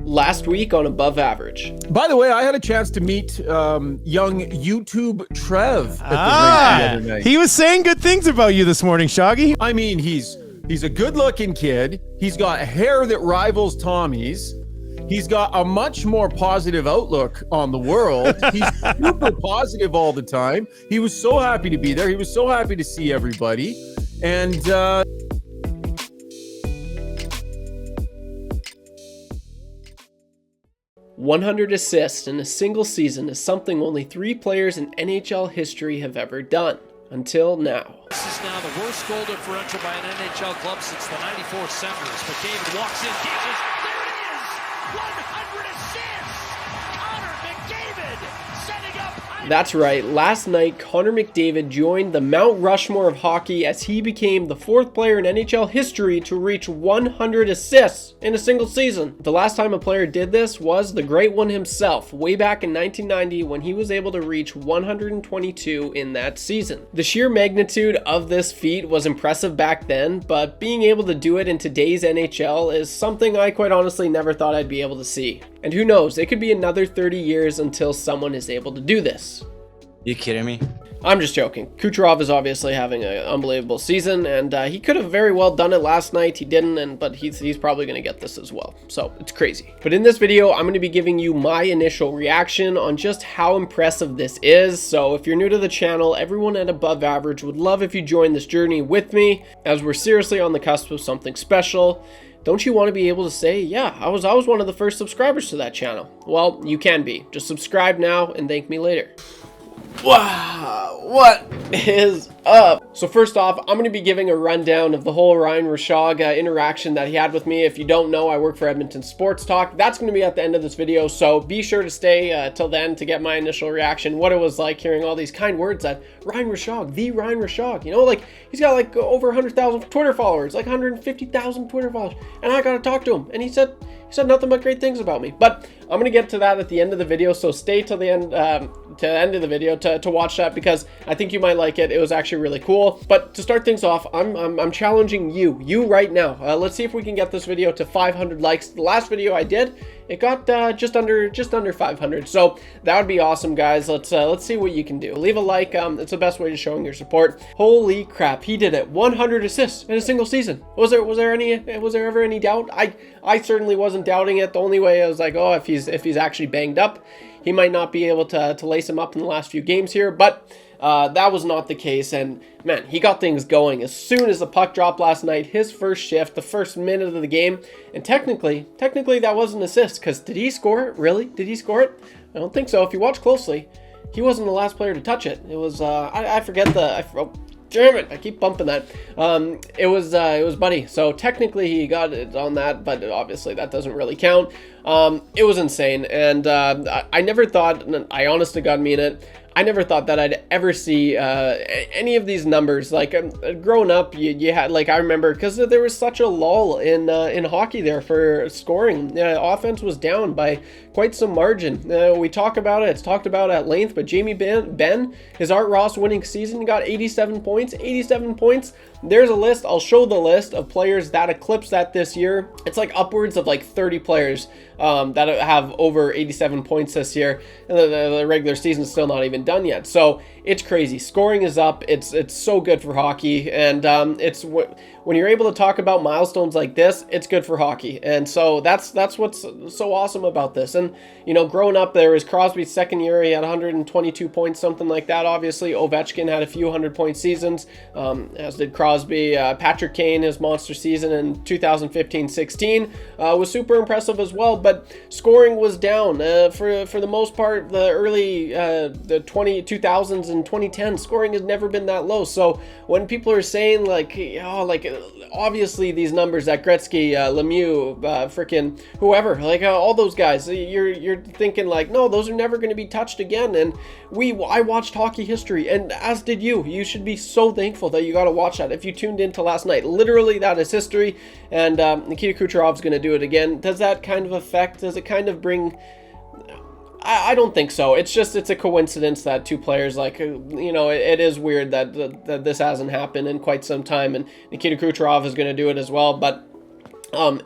last week on Above Average. By the way, I had a chance to meet young YouTube Trev at the rink the other night. He was saying good things about you this morning, Shoggy. I mean, he's a good-looking kid. He's got hair that rivals Tommy's. He's got a much more positive outlook on the world. He's super positive all the time. He was so happy to be there. He was so happy to see everybody. And 100 assists in a single season is something only 3 players in NHL history have ever done, until now. This is now the worst goal differential by an NHL club since the 94 Senators. McDavid walks in, catches, there it is! 100 assists! Connor McDavid setting up. That's right, last night Connor McDavid joined the Mount Rushmore of hockey as he became the 4th player in NHL history to reach 100 assists in a single season. The last time a player did this was the great one himself, way back in 1990 when he was able to reach 122 in that season. The sheer magnitude of this feat was impressive back then, but being able to do it in today's NHL is something I quite honestly never thought I'd be able to see. And who knows, it could be another 30 years until someone is able to do this. You kidding me? I'm just joking. Kucherov is obviously having an unbelievable season, and he could have very well done it last night. He didn't, but he's probably going to get this as well. So it's crazy. But in this video, I'm going to be giving you my initial reaction on just how impressive this is. So if you're new to the channel, everyone at Above Average would love if you join this journey with me, as we're seriously on the cusp of something special. Don't you want to be able to say, yeah, I was one of the first subscribers to that channel? Well, you can be. Just subscribe now and thank me later. Wow, what is up? So first off, I'm going to be giving a rundown of the whole Ryan Rishaug interaction that he had with me. If you don't know, I work for Edmonton Sports Talk. That's going to be at the end of this video, so be sure to stay till then to get my initial reaction, what it was like hearing all these kind words that Ryan Rishaug, the Ryan Rishaug, you know, like he's got like over 100,000 Twitter followers, like 150,000 Twitter followers, and I got to talk to him, and he said nothing but great things about me. But I'm going to get to that at the end of the video, so stay till the end, to the end of the video to watch that, because I think you might like it. It was actually really cool. But to start things off, I'm challenging you right now. Let's see if we can get this video to 500 likes. The last video I did, it got just under 500. So that would be awesome, guys. Let's see what you can do. Leave a like. It's the best way to showing your support. Holy crap, he did it! 100 assists in a single season. Was there ever any doubt? I certainly wasn't doubting it. The only way I was like, oh, if he's actually banged up, he might not be able to lace him up in the last few games here, but that was not the case. And man, he got things going as soon as the puck dropped last night. His first shift, the first minute of the game, and technically that was an assist, because did he score it? Really? Did he score it? I don't think so. If you watch closely, he wasn't the last player to touch it. It was I forget the. Damn it, I keep bumping that. It was Buddy. So technically he got it on that, but obviously that doesn't really count. It was insane, and I never thought, I honest to God mean it, I never thought that I'd ever see any of these numbers. Like growing up, you had, like, I remember, because there was such a lull in hockey there for scoring. Offense was down by quite some margin. We talk about it. It's talked about at length. But Jamie Benn, his Art Ross winning season, got 87 points. 87 points. There's a list. I'll show the list of players that eclipsed that this year. It's like upwards of like 30 players that have over 87 points this year, and the regular season's still not even done yet. So it's crazy. Scoring is up. It's so good for hockey, and it's when you're able to talk about milestones like this, it's good for hockey. And so that's what's so awesome about this. And you know, growing up, there was Crosby's second year. He had 122 points, something like that. Obviously, Ovechkin had a few 100-point seasons, as did Crosby. Patrick Kane, his monster season in 2015-16 was super impressive as well. But scoring was down for the most part. The early the 2000s and 2010, scoring has never been that low. So when people are saying like, oh, like obviously these numbers that Gretzky, Lemieux, freaking whoever, like all those guys, you're thinking like, no, those are never going to be touched again. And I watched hockey history, and as did you. You should be so thankful that you got to watch that. If you tuned into last night, literally that is history. And Nikita Kucherov's going to do it again. Does that kind of affect? Does it kind of bring? I don't think so. It's a coincidence that two players, like, you know, it is weird that this hasn't happened in quite some time, and Nikita Kucherov is going to do it as well. But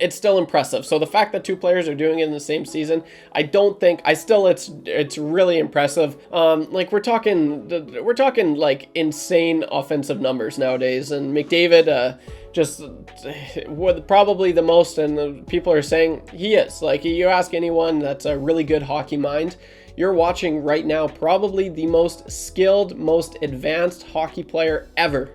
it's still impressive. So the fact that two players are doing it in the same season, it's really impressive. Like we're talking like insane offensive numbers nowadays, and McDavid just probably the most, and people are saying he is. Like, you ask anyone that's a really good hockey mind, you're watching right now probably the most skilled, most advanced hockey player ever.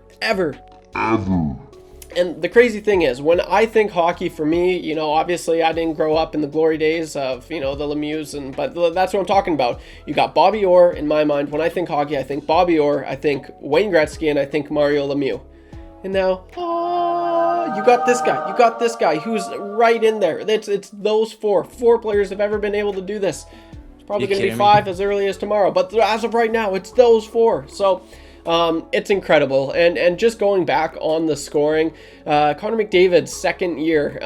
And the crazy thing is, when I think hockey, for me, you know, obviously I didn't grow up in the glory days of, you know, the Lemieux, but that's what I'm talking about. You got Bobby Orr in my mind. When I think hockey, I think Bobby Orr, I think Wayne Gretzky, and I think Mario Lemieux. And now, you got this guy who's right in there. It's those four players have ever been able to do this. It's probably going to be five as early as tomorrow, but as of right now, it's those four. So it's incredible. And just going back on the scoring, Connor McDavid's second year,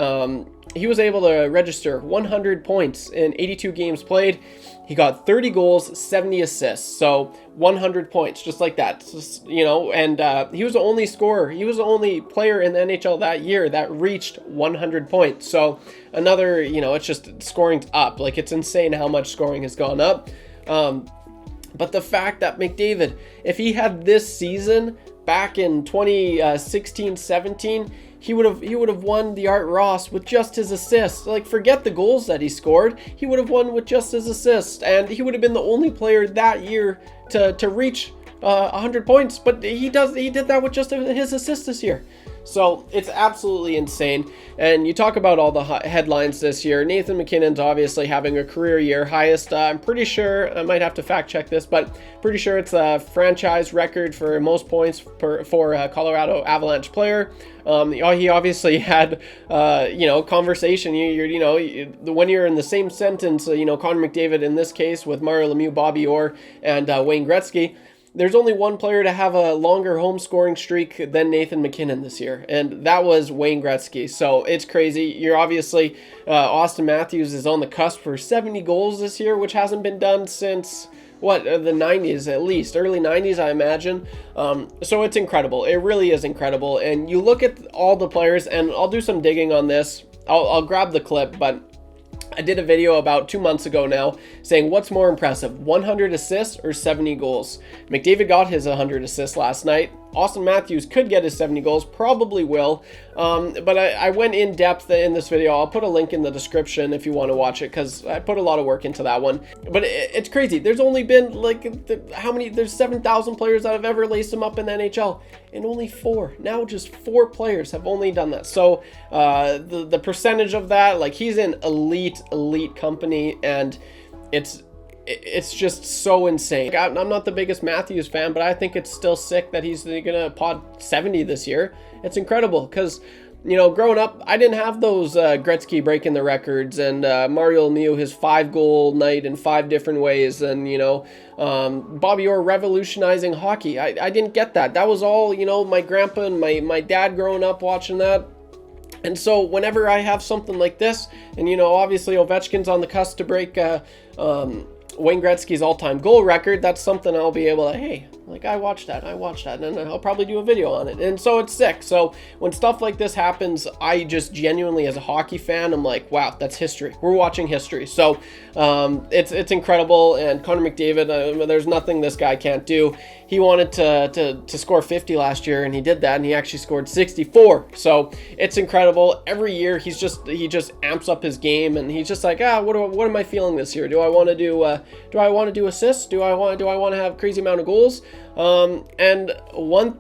he was able to register 100 points in 82 games played. He got 30 goals, 70 assists, so 100 points, just like that, just, you know. And he was the only scorer. He was the only player in the NHL that year that reached 100 points. So another, you know, it's just scoring's up. Like, it's insane how much scoring has gone up. But the fact that McDavid, if he had this season back in 2016-17, he would have won the Art Ross with just his assists. Like, forget the goals that he scored. He would have won with just his assists, and he would have been the only player that year to reach 100 points. But he did that with just his assists this year. So it's absolutely insane. And you talk about all the headlines this year. Nathan MacKinnon's obviously having a career year, highest, I'm pretty sure, I might have to fact check this, but pretty sure it's a franchise record for most points for a Colorado Avalanche player. He obviously had, conversation. When you're in the same sentence, Connor McDavid in this case with Mario Lemieux, Bobby Orr, and Wayne Gretzky, there's only one player to have a longer home scoring streak than Nathan MacKinnon this year, and that was Wayne Gretzky. So it's crazy. You're obviously, Austin Matthews is on the cusp for 70 goals this year, which hasn't been done since, the 90s at least, early 90s, I imagine. So it's incredible. It really is incredible. And you look at all the players, and I'll do some digging on this. I'll grab the clip, but I did a video about 2 months ago now saying what's more impressive, 100 assists or 70 goals. McDavid got his 100 assists last night. Austin Matthews could get his 70 goals, probably will. But I went in depth in this video. I'll put a link in the description if you want to watch it, because I put a lot of work into that one. But it's crazy. There's only been there's 7,000 players that have ever laced him up in the NHL, and only now just 4 players have only done that. So the percentage of that, like, he's in elite company, and it's just so insane. I'm not the biggest Matthews fan, but I think it's still sick that he's gonna pod 70 this year. It's incredible, because growing up, I didn't have those Gretzky breaking the records, and Mario Lemieux, his 5-goal night in 5 different ways, and Bobby Orr revolutionizing hockey. I didn't get that. That was all my grandpa and my dad growing up watching that. And so whenever I have something like this, and obviously Ovechkin's on the cusp to break Wayne Gretzky's all-time goal record, that's something I'll be able to, hey, like, I watched that, and I'll probably do a video on it. And so it's sick. So when stuff like this happens, I just genuinely, as a hockey fan, I'm like, wow, that's history. We're watching history. So it's incredible. And Connor McDavid, there's nothing this guy can't do. He wanted to score 50 last year, and he did that, and he actually scored 64. So it's incredible. Every year he just amps up his game, and he's just like, what am I feeling this year? Do I want to do assists? Do I want to have a crazy amount of goals? And one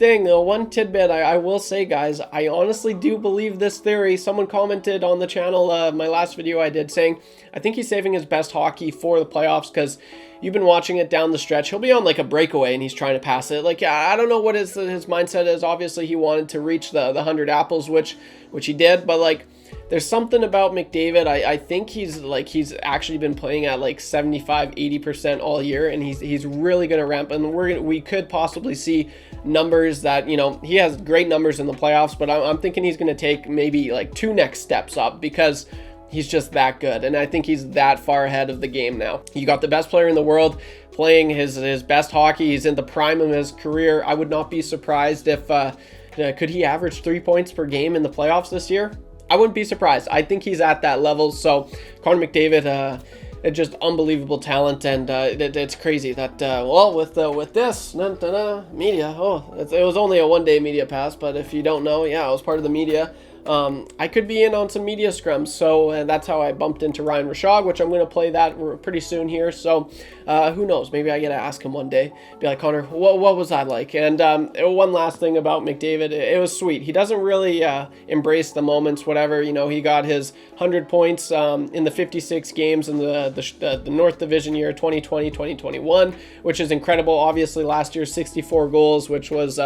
tidbit I will say, guys, I honestly do believe this theory. Someone commented on the channel, my last video I did, saying I think he's saving his best hockey for the playoffs, because you've been watching it down the stretch. He'll be on like a breakaway and he's trying to pass it. Like, I don't know what his mindset is. Obviously he wanted to reach the 100 apples, which he did, but like, there's something about McDavid. I think he's actually been playing at like 75-80% all year, and he's really going to ramp. And we could possibly see numbers that, he has great numbers in the playoffs, but I'm thinking he's going to take maybe like 2 next steps up, because he's just that good. And I think he's that far ahead of the game now. You got the best player in the world playing his best hockey. He's in the prime of his career. I would not be surprised if could he average 3 points per game in the playoffs this year? I wouldn't be surprised. I think he's at that level. So Connor McDavid, it's just unbelievable talent, and it's crazy that well, with this media, it was only a 1-day media pass, but if you don't know, yeah, I was part of the media. I could be in on some media scrums, so that's how I bumped into Ryan Rishaug, which I'm going to play that pretty soon here. So who knows? Maybe I get to ask him one day, be like, Connor, what was that like? And one last thing about McDavid, it was sweet. He doesn't really embrace the moments, whatever. You know, he got his 100 points in the 56 games in the North Division year 2020-2021, which is incredible. Obviously, last year 64 goals, which was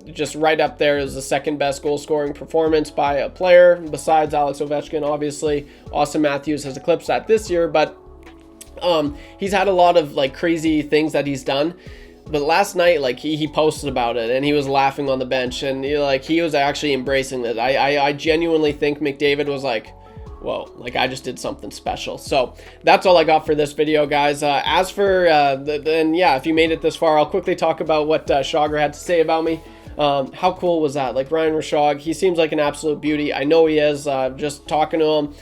just right up there as the second best goal scoring performance by a player besides Alex Ovechkin. Obviously, Austin Matthews has eclipsed that this year, but he's had a lot of like crazy things that he's done. But last night, like he posted about it and he was laughing on the bench, and he was actually embracing it. I genuinely think McDavid was like, whoa, like I just did something special. So that's all I got for this video, guys. As for then, yeah, if you made it this far, I'll quickly talk about what Schauger had to say about me. How cool was that? Like Ryan Rishaug, he seems like an absolute beauty. I know he is, just talking to him.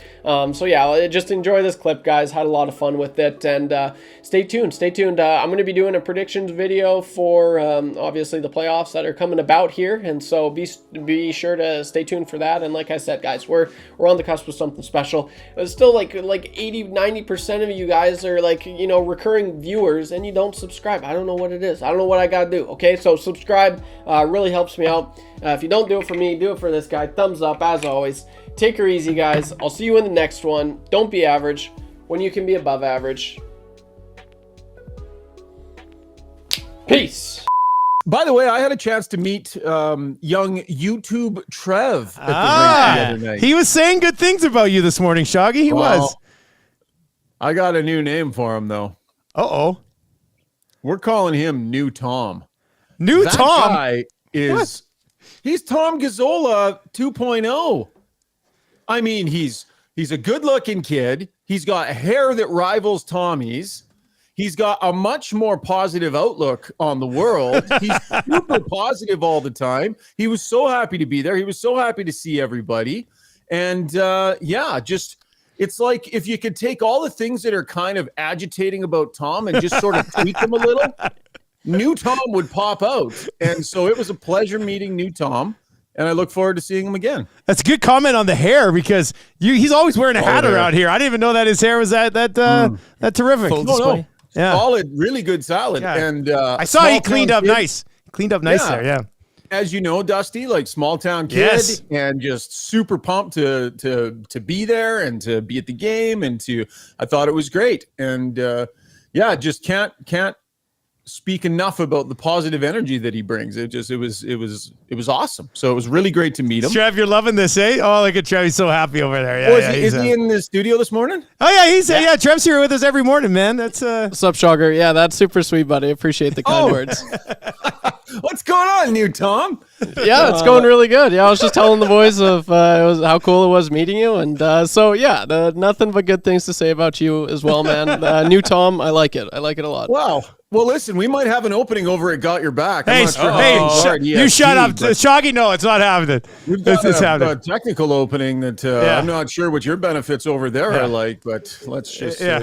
So yeah, just enjoy this clip, guys. Had a lot of fun with it, and stay tuned. I'm going to be doing a predictions video for obviously the playoffs that are coming about here, and so be sure to stay tuned for that. And like I said, guys, we're on the cusp of something special. It's still like 80-90% of you guys are like, recurring viewers, and you don't subscribe. I don't know what it is. I don't know what I got to do. Okay, so subscribe. Really helps me out. If you don't do it for me, do it for this guy. Thumbs up, as always. Take her easy, guys. I'll see you in the next one. Don't be average when you can be above average. Peace. By the way, I had a chance to meet young YouTube Trev at the rink the other night. He was saying good things about you this morning, Shoggy. He was. I got a new name for him, though. Uh-oh. We're calling him New Tom. New that Tom? Guy is, he's Tom Gazzola 2.0. I mean, he's a good-looking kid. He's got hair that rivals Tommy's. He's got a much more positive outlook on the world. He's super positive all the time. He was so happy to be there. He was so happy to see everybody. And yeah, just it's like if you could take all the things that are kind of agitating about Tom and just sort of tweak them a little, New Tom would pop out. And so it was a pleasure meeting New Tom. And I look forward to seeing him again. That's a good comment on the hair, because he's always wearing a hat around here. I didn't even know that his hair was that terrific. No. Yeah. Solid, really good salad. Yeah. And I saw he cleaned up nice. Cleaned up nice there, yeah. As you know, Dusty, like small town kid, and just super pumped to be there and to be at the game, and I thought it was great. And yeah, just can't speak enough about the positive energy that he brings. It was awesome. So it was really great to meet him. Trev, you're loving this, eh? Oh, look at Trev. He's so happy over there. Yeah, is he in the studio this morning? Oh yeah, Trev's here with us every morning, man. That's What's up, Schauger? Yeah, that's super sweet, buddy. Appreciate the kind words. What's going on, New Tom? Yeah, it's going really good. Yeah, I was just telling the boys of how cool it was meeting you, and so yeah, nothing but good things to say about you as well, man. New Tom, I like it. I like it a lot. Wow. Well, listen, we might have an opening over at Got Your Back. Hey, you shut up. Shoggy, no, it's not happening. We've got a technical opening that I'm not sure what your benefits over there are like, but let's just say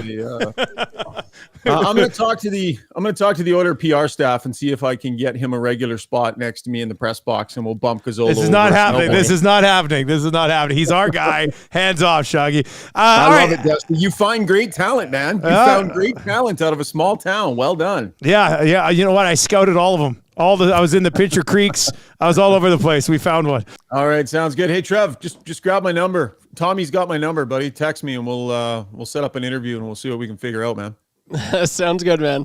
I'm going to talk to the Oiler PR staff and see if I can get him a regular spot next to me in the press box, and we'll bump Gazzola. This is not happening. This is not happening. This is not happening. He's our guy. Hands off, Shoggy. I love it, Dusty. You find great talent, man. You found great talent out of a small town. Well done. Yeah. You know what? I scouted all of them. I was in the Pitcher Creeks. I was all over the place. We found one. All right, sounds good. Hey, Trev, just grab my number. Tommy's got my number, buddy. Text me, and we'll set up an interview, and we'll see what we can figure out, man. Sounds good, man.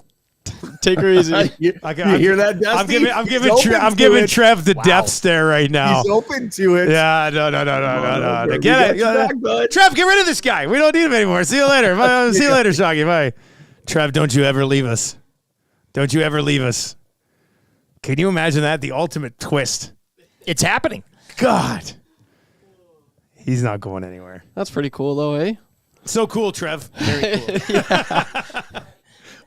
Take her easy. You hear that, Dusty? I'm giving Trev the death stare right now. He's open to it. Yeah, no. Get it, Trev. Get rid of this guy. We don't need him anymore. See you later. Bye. See you later, Shoggy. Bye. Trev, don't you ever leave us. Don't you ever leave us. Can you imagine that? The ultimate twist. It's happening. God. He's not going anywhere. That's pretty cool, though, eh? So cool, Trev. Very cool.